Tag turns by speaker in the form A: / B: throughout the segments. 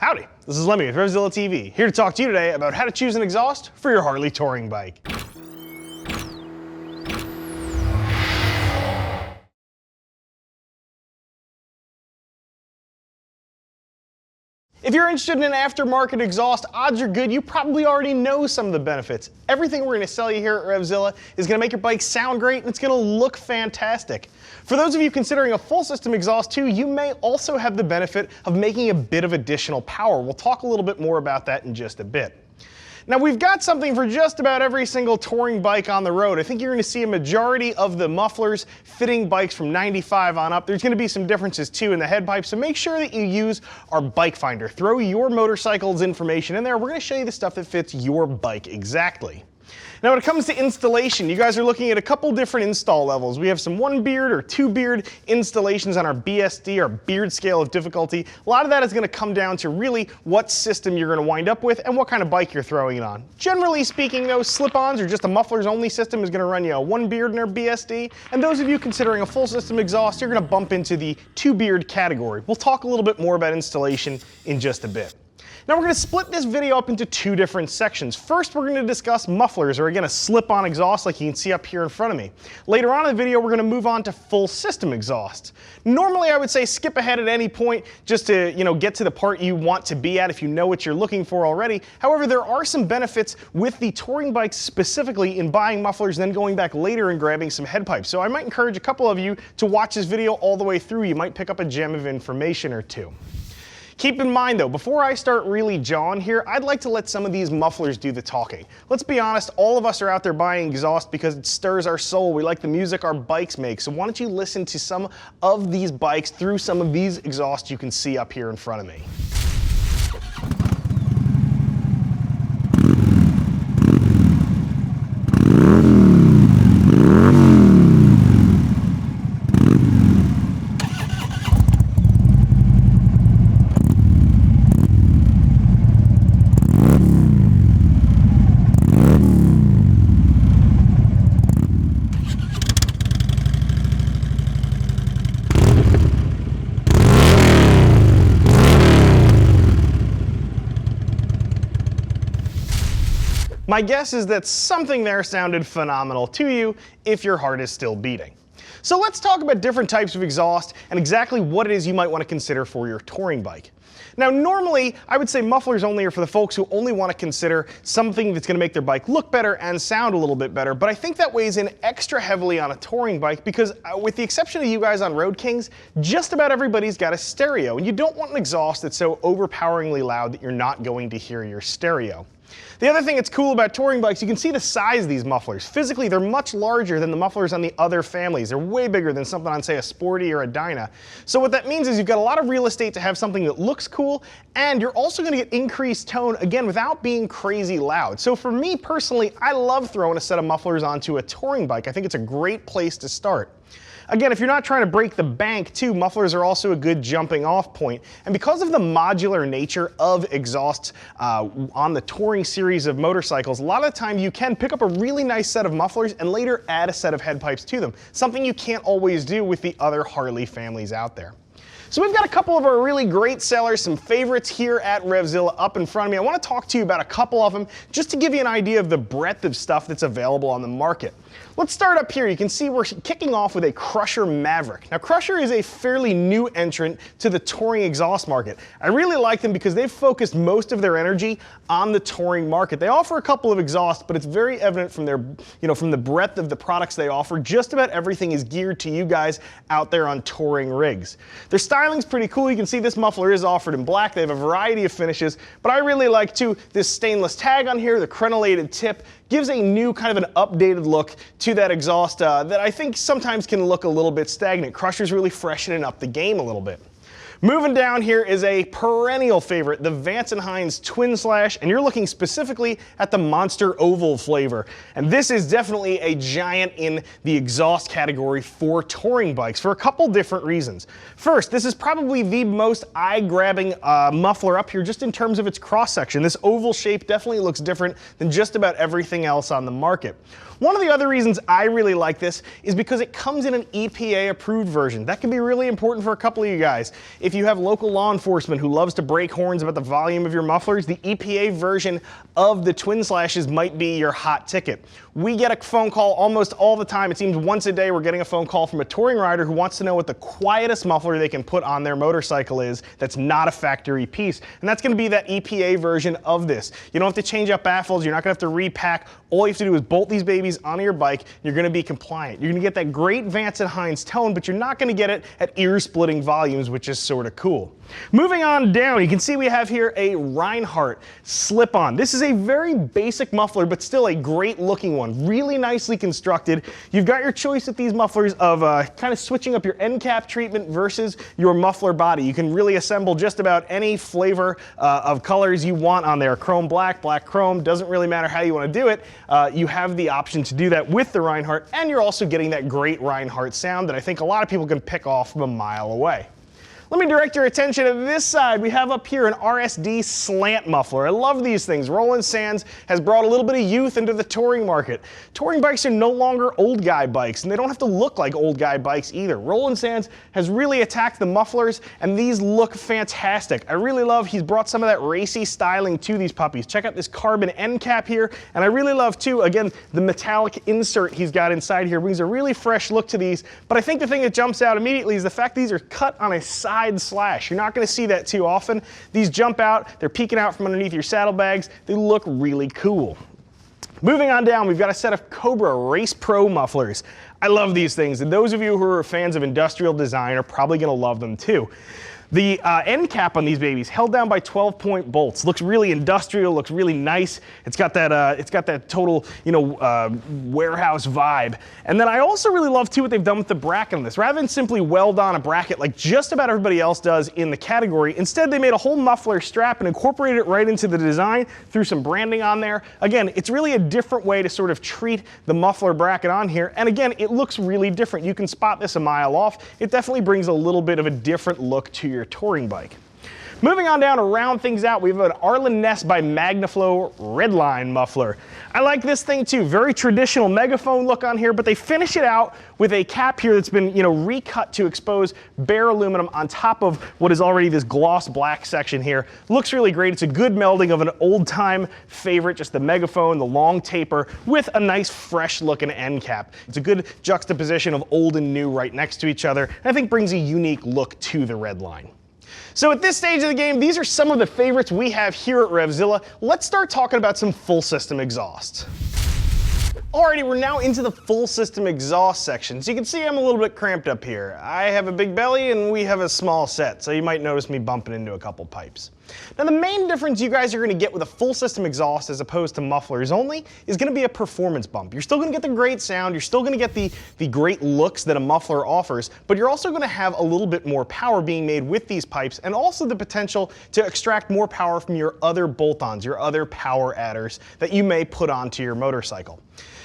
A: Howdy, this is Lemmy with RevZilla TV, here to talk to you today about how to choose an exhaust for your Harley touring bike. If you're interested in an aftermarket exhaust, odds are good you probably already know some of the benefits. Everything we're going to sell you here at RevZilla is going to make your bike sound great and it's going to look fantastic. For those of you considering a full system exhaust too, you may also have the benefit of making a bit of additional power. We'll talk a little bit more about that in just a bit. Now we've got something for just about every single touring bike on the road. I think you're going to see a majority of the mufflers fitting bikes from 95 on up. There's going to be some differences too in the head pipes, so make sure that you use our bike finder. Throw your motorcycle's information in there. We're going to show you the stuff that fits your bike exactly. Now when it comes to installation, you guys are looking at a couple different install levels. We have some 1 beard or 2 beard installations on our BSD, our beard scale of difficulty. A lot of that is going to come down to really what system you're going to wind up with and what kind of bike you're throwing it on. Generally speaking though, slip-ons or just a mufflers only system is going to run you a 1 beard in our BSD, and those of you considering a full system exhaust, you're going to bump into the 2 beard category. We'll talk a little bit more about installation in just a bit. Now we're going to split this video up into 2 different sections. First, we're going to discuss mufflers, or again, a slip-on exhaust like you can see up here in front of me. Later on in the video, we're going to move on to full system exhausts. Normally, I would say skip ahead at any point just to, get to the part you want to be at if you know what you're looking for already. However, there are some benefits with the touring bikes specifically in buying mufflers and then going back later and grabbing some head pipes. So I might encourage a couple of you to watch this video all the way through. You might pick up a gem of information or two. Keep in mind though, before I start really jawing here, I'd like to let some of these mufflers do the talking. Let's be honest, all of us are out there buying exhaust because it stirs our soul. We like the music our bikes make. So why don't you listen to some of these bikes through some of these exhausts you can see up here in front of me. My guess is that something there sounded phenomenal to you if your heart is still beating. So let's talk about different types of exhaust and exactly what it is you might want to consider for your touring bike. Now normally, I would say mufflers only are for the folks who only want to consider something that's going to make their bike look better and sound a little bit better, but I think that weighs in extra heavily on a touring bike because with the exception of you guys on Road Kings, just about everybody's got a stereo, and you don't want an exhaust that's so overpoweringly loud that you're not going to hear your stereo. The other thing that's cool about touring bikes, you can see the size of these mufflers. Physically, they're much larger than the mufflers on the other families. They're way bigger than something on, say, a Sporty or a Dyna. So what that means is you've got a lot of real estate to have something that looks cool, and you're also going to get increased tone, again, without being crazy loud. So for me personally, I love throwing a set of mufflers onto a touring bike. I think it's a great place to start. Again, if you're not trying to break the bank too, mufflers are also a good jumping off point. And because of the modular nature of exhausts on the touring series of motorcycles, a lot of the time you can pick up a really nice set of mufflers and later add a set of head pipes to them, something you can't always do with the other Harley families out there. So we've got a couple of our really great sellers, some favorites here at RevZilla up in front of me. I want to talk to you about a couple of them just to give you an idea of the breadth of stuff that's available on the market. Let's start up here. You can see we're kicking off with a Crusher Maverick. Now Crusher is a fairly new entrant to the touring exhaust market. I really like them because they've focused most of their energy on the touring market. They offer a couple of exhausts, but it's very evident from their, from the breadth of the products they offer, just about everything is geared to you guys out there on touring rigs. Their styling's pretty cool. You can see this muffler is offered in black. They have a variety of finishes, but I really like too this stainless tag on here, the crenellated tip, gives a new kind of an updated look to that exhaust that I think sometimes can look a little bit stagnant. Crusher's really freshening up the game a little bit. Moving down here is a perennial favorite, the Vance and Hines Twin Slash, and you're looking specifically at the Monster Oval flavor. And this is definitely a giant in the exhaust category for touring bikes for a couple different reasons. First, this is probably the most eye-grabbing muffler up here just in terms of its cross-section. This oval shape definitely looks different than just about everything else on the market. One of the other reasons I really like this is because it comes in an EPA approved version. That can be really important for a couple of you guys. If if you have local law enforcement who loves to break horns about the volume of your mufflers, the EPA version of the twin slashes might be your hot ticket. We get a phone call almost all the time. It seems once a day we're getting a phone call from a touring rider who wants to know what the quietest muffler they can put on their motorcycle is that's not a factory piece. And that's going to be that EPA version of this. You don't have to change up baffles. You're not going to have to repack. All you have to do is bolt these babies onto your bike. You're going to be compliant. You're going to get that great Vance and Hines tone, but you're not going to get it at ear-splitting volumes, which is sort of cool. Moving on down, you can see we have here a Rinehart slip-on. This is a very basic muffler, but still a great looking one. Really nicely constructed. You've got your choice with these mufflers of kind of switching up your end cap treatment versus your muffler body. You can really assemble just about any flavor of colors you want on there. Chrome black, black chrome, doesn't really matter how you want to do it. You have the option to do that with the Rinehart, and you're also getting that great Rinehart sound that I think a lot of people can pick off from a mile away. Let me direct your attention to this side. We have up here an RSD slant muffler. I love these things. Roland Sands has brought a little bit of youth into the touring market. Touring bikes are no longer old guy bikes, and they don't have to look like old guy bikes either. Roland Sands has really attacked the mufflers, and these look fantastic. I really love he's brought some of that racy styling to these puppies. Check out this carbon end cap here, and I really love too, again, the metallic insert he's got inside here brings a really fresh look to these, but I think the thing that jumps out immediately is the fact these are cut on a side slash. You're not going to see that too often. These jump out, they're peeking out from underneath your saddlebags. They look really cool. Moving on down, we've got a set of Cobra Race Pro mufflers. I love these things, and those of you who are fans of industrial design are probably going to love them too. The end cap on these babies held down by 12-point bolts. Looks really industrial, looks really nice. It's got that total, warehouse vibe. And then I also really love too what they've done with the bracket on this. Rather than simply weld on a bracket like just about everybody else does in the category, instead they made a whole muffler strap and incorporated it right into the design through some branding on there. Again, it's really a different way to sort of treat the muffler bracket on here. And again, it looks really different. You can spot this a mile off. It definitely brings a little bit of a different look to your touring bike. Moving on down to round things out, we have an Arlen Ness by MagnaFlow Redline muffler. I like this thing too, very traditional megaphone look on here, but they finish it out with a cap here that's been recut to expose bare aluminum on top of what is already this gloss black section here. Looks really great. It's a good melding of an old time favorite, just the megaphone, the long taper with a nice fresh looking end cap. It's a good juxtaposition of old and new right next to each other, and I think brings a unique look to the Redline. So at this stage of the game, these are some of the favorites we have here at RevZilla. Let's start talking about some full system exhausts. Alrighty, we're now into the full system exhaust section. So you can see I'm a little bit cramped up here. I have a big belly and we have a small set, so you might notice me bumping into a couple pipes. Now the main difference you guys are going to get with a full system exhaust as opposed to mufflers only is going to be a performance bump. You're still going to get the great sound, you're still going to get the great looks that a muffler offers, but you're also going to have a little bit more power being made with these pipes, and also the potential to extract more power from your other bolt-ons, your other power adders that you may put onto your motorcycle.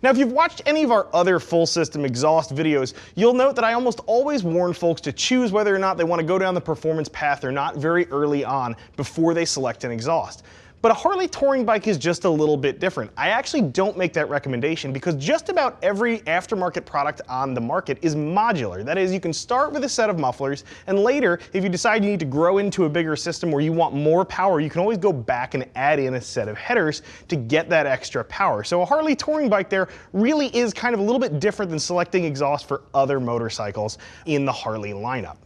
A: Now, if you've watched any of our other full system exhaust videos, you'll note that I almost always warn folks to choose whether or not they want to go down the performance path or not very early on before they select an exhaust. But a Harley touring bike is just a little bit different. I actually don't make that recommendation because just about every aftermarket product on the market is modular. That is, you can start with a set of mufflers, and later, if you decide you need to grow into a bigger system where you want more power, you can always go back and add in a set of headers to get that extra power. So a Harley touring bike there really is kind of a little bit different than selecting exhaust for other motorcycles in the Harley lineup.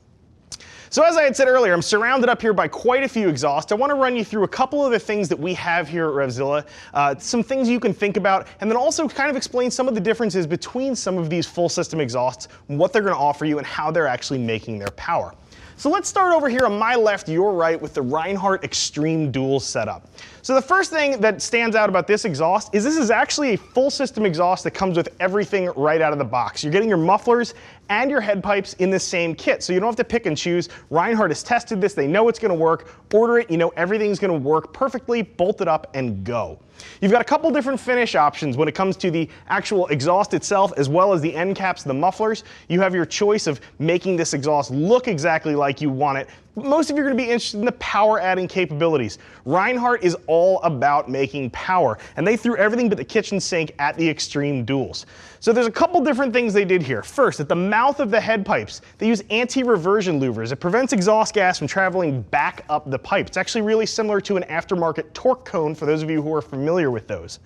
A: So as I had said earlier, I'm surrounded up here by quite a few exhausts. I want to run you through a couple of the things that we have here at RevZilla, some things you can think about, and then also kind of explain some of the differences between some of these full system exhausts, what they're going to offer you, and how they're actually making their power. So let's start over here on my left, your right, with the Rinehart Extreme Dual setup. So the first thing that stands out about this exhaust is this is actually a full system exhaust that comes with everything right out of the box. You're getting your mufflers and your head pipes in the same kit, so you don't have to pick and choose. Rinehart has tested this, they know it's going to work. Order it, you know everything's going to work perfectly, bolt it up, and go. You've got a couple different finish options when it comes to the actual exhaust itself, as well as the end caps, the mufflers. You have your choice of making this exhaust look exactly like you want it, but most of you are going to be interested in the power adding capabilities. Rinehart is all about making power, and they threw everything but the kitchen sink at the Extreme Duals. So there's a couple different things they did here. First, at the mouth of the head pipes, they use anti-reversion louvers. It prevents exhaust gas from traveling back up the pipe. It's actually really similar to an aftermarket torque cone for those of you who are familiar with those.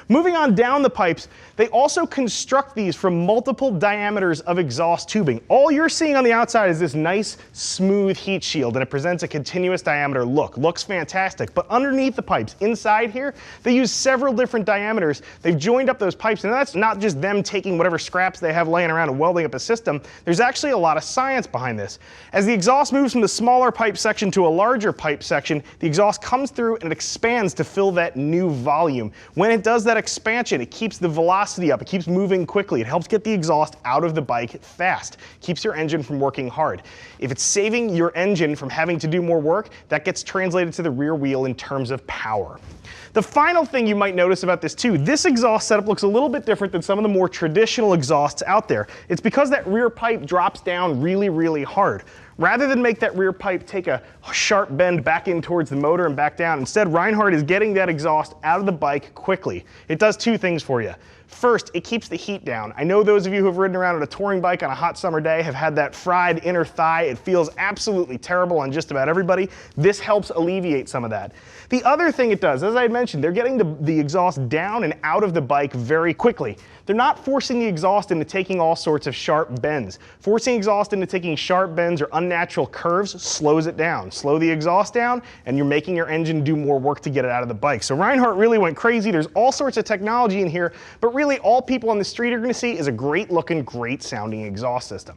A: Moving on down the pipes, they also construct these from multiple diameters of exhaust tubing. All you're seeing on the outside is this nice, smooth heat shield, and it presents a continuous diameter look. Looks fantastic, but underneath the pipes, inside here, they use several different diameters. They've joined up those pipes, and that's not just them taking whatever scraps they have laying around and welding up a system. There's actually a lot of science behind this. As the exhaust moves from the smaller pipe section to a larger pipe section, the exhaust comes through and it expands to fill that new volume. When it does that expansion, it keeps the velocity up, it keeps moving quickly, it helps get the exhaust out of the bike fast, keeps your engine from working hard. If it's saving your engine from having to do more work, that gets translated to the rear wheel in terms of power. The final thing you might notice about this too, this exhaust setup looks a little bit different than some of the more traditional exhausts out there. It's because that rear pipe drops down really, really hard. Rather than make that rear pipe take a sharp bend back in towards the motor and back down, instead Rinehart is getting that exhaust out of the bike quickly. It does two things for you. First, it keeps the heat down. I know those of you who have ridden around on a touring bike on a hot summer day have had that fried inner thigh. It feels absolutely terrible on just about everybody. This helps alleviate some of that. The other thing it does, as I mentioned, they're getting the exhaust down and out of the bike very quickly. They're not forcing the exhaust into taking all sorts of sharp bends. Forcing exhaust into taking sharp bends or unnatural curves slows it down. Slow the exhaust down, and you're making your engine do more work to get it out of the bike. So Rinehart really went crazy. There's all sorts of technology in here, but really all people on the street are going to see is a great looking, great sounding exhaust system.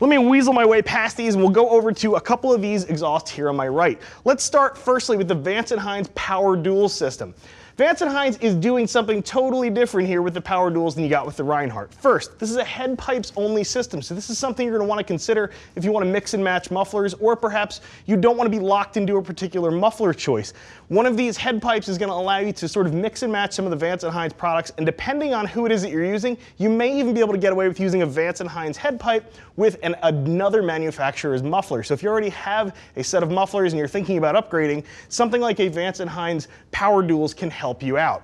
A: Let me weasel my way past these and we'll go over to a couple of these exhausts here on my right. Let's start firstly with the Vance & Hines Power Dual system. Vance & Hines is doing something totally different here with the Power Duals than you got with the Rinehart. First, this is a head pipes only system, so this is something you're going to want to consider if you want to mix and match mufflers, or perhaps you don't want to be locked into a particular muffler choice. One of these head pipes is going to allow you to sort of mix and match some of the Vance & Hines products, and depending on who it is that you're using, you may even be able to get away with using a Vance & Hines head pipe with another manufacturer's muffler. So if you already have a set of mufflers and you're thinking about upgrading, something like a Vance & Hines Power Duals can help you out.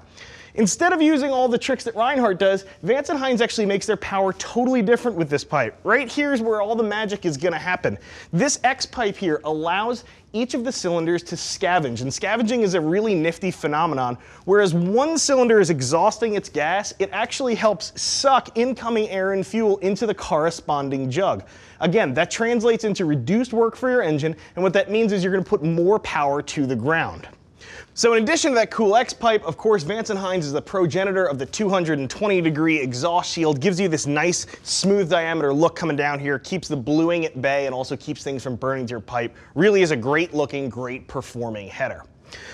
A: Instead of using all the tricks that Rinehart does, Vance & Hines actually makes their power totally different with this pipe. Right here's where all the magic is going to happen. This X pipe here allows each of the cylinders to scavenge, and scavenging is a really nifty phenomenon. Whereas one cylinder is exhausting its gas, it actually helps suck incoming air and fuel into the corresponding jug. Again, that translates into reduced work for your engine, and what that means is you're going to put more power to the ground. So in addition to that cool X pipe, of course, Vance & Hines is the progenitor of the 220-degree exhaust shield, gives you this nice smooth diameter look coming down here, keeps the bluing at bay, and also keeps things from burning to your pipe. Really is a great looking, great performing header.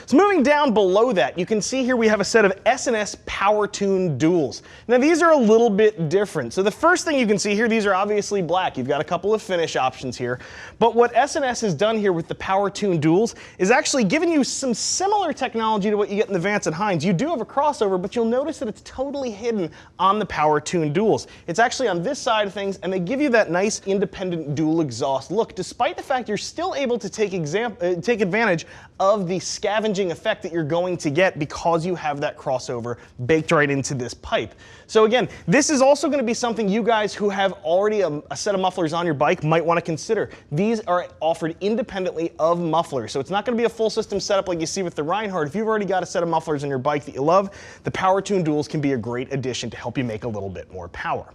A: So moving down below that, you can see here we have a set of S&S Power Tune Duals. Now these are a little bit different. So the first thing you can see here, these are obviously black. You've got a couple of finish options here. But what S&S has done here with the Power Tune Duals is actually given you some similar technology to what you get in the Vance & Hines. You do have a crossover, but you'll notice that it's totally hidden on the Power Tune Duals. It's actually on this side of things, and they give you that nice independent dual exhaust look, despite the fact you're still able to take advantage of the scavenging effect that you're going to get because you have that crossover baked right into this pipe. So again, this is also going to be something you guys who have already a set of mufflers on your bike might want to consider. These are offered independently of mufflers, so it's not going to be a full system setup like you see with the Rinehart. If you've already got a set of mufflers on your bike that you love, the Power Tune Duals can be a great addition to help you make a little bit more power.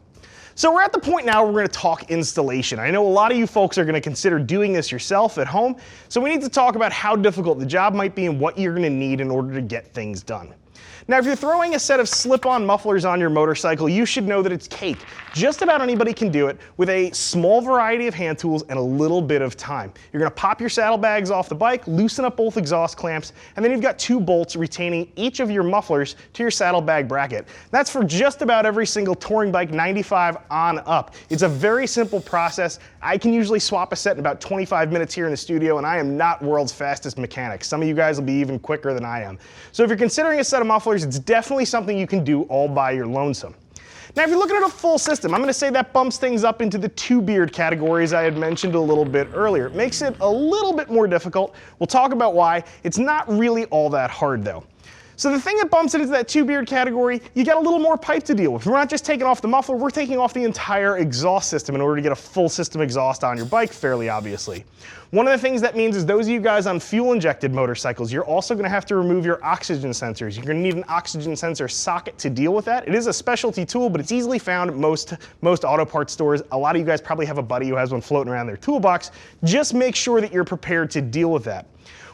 A: So we're at the point now where we're going to talk installation. I know a lot of you folks are going to consider doing this yourself at home, so we need to talk about how difficult the job might be and what you're going to need in order to get things done. Now, if you're throwing a set of slip-on mufflers on your motorcycle, you should know that it's cake. Just about anybody can do it with a small variety of hand tools and a little bit of time. You're going to pop your saddlebags off the bike, loosen up both exhaust clamps, and then you've got 2 bolts retaining each of your mufflers to your saddlebag bracket. That's for just about every single touring bike 95 on up. It's a very simple process. I can usually swap a set in about 25 minutes here in the studio, and I am not world's fastest mechanic. Some of you guys will be even quicker than I am. So if you're considering a set of mufflers, it's definitely something you can do all by your lonesome. Now, if you're looking at a full system, I'm gonna say that bumps things up into the two beard categories I had mentioned a little bit earlier. It makes it a little bit more difficult. We'll talk about why. It's not really all that hard though. So the thing that bumps it into that two beard category, you got a little more pipe to deal with. We're not just taking off the muffler, we're taking off the entire exhaust system in order to get a full system exhaust on your bike, fairly obviously. One of the things that means is those of you guys on fuel injected motorcycles, you're also gonna have to remove your oxygen sensors. You're gonna need an oxygen sensor socket to deal with that. It is a specialty tool, but it's easily found at most auto parts stores. A lot of you guys probably have a buddy who has one floating around their toolbox. Just make sure that you're prepared to deal with that.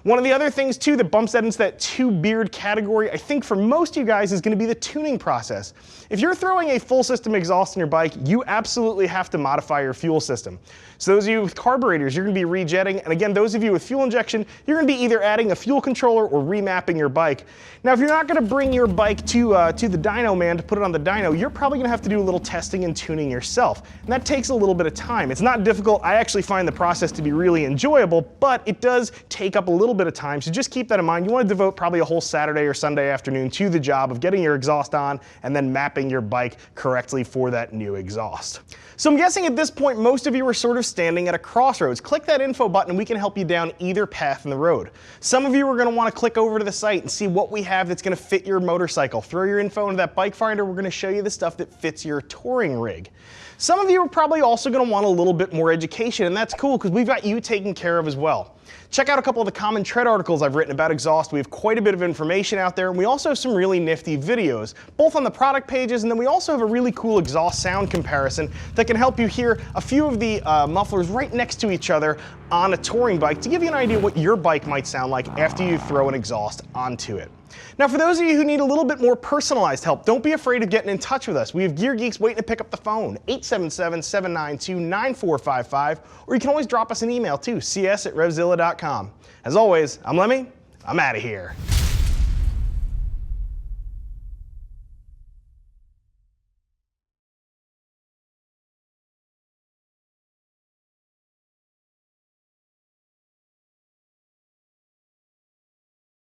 A: One of the other things too that bumps that into that two beard category, I think for most of you guys, is gonna be the tuning process. If you're throwing a full system exhaust in your bike, you absolutely have to modify your fuel system. So those of you with carburetors, you're gonna be rejetting, and again, those of you with fuel injection, you're gonna be either adding a fuel controller or remapping your bike. Now, if you're not gonna bring your bike to the dyno man to put it on the dyno, you're probably gonna have to do a little testing and tuning yourself, and that takes a little bit of time. It's not difficult. I actually find the process to be really enjoyable, but it does take up a little bit of time, so just keep that in mind. You want to devote probably a whole Saturday or Sunday afternoon to the job of getting your exhaust on and then mapping your bike correctly for that new exhaust. So I'm guessing at this point most of you are sort of standing at a crossroads. Click that info button and we can help you down either path in the road. Some of you are going to want to click over to the site and see what we have that's going to fit your motorcycle. Throw your info into that bike finder. We're going to show you the stuff that fits your touring rig. Some of you are probably also going to want a little bit more education, and that's cool because we've got you taken care of as well. Check out a couple of the common tread articles I've written about exhaust. We have quite a bit of information out there, and we also have some really nifty videos, both on the product pages, and then we also have a really cool exhaust sound comparison that can help you hear a few of the mufflers right next to each other on a touring bike to give you an idea what your bike might sound like after you throw an exhaust onto it. Now, for those of you who need a little bit more personalized help, don't be afraid of getting in touch with us. We have gear geeks waiting to pick up the phone, 877-792-9455, or you can always drop us an email too, cs@revzilla.com. As always, I'm Lemmy, I'm out of here.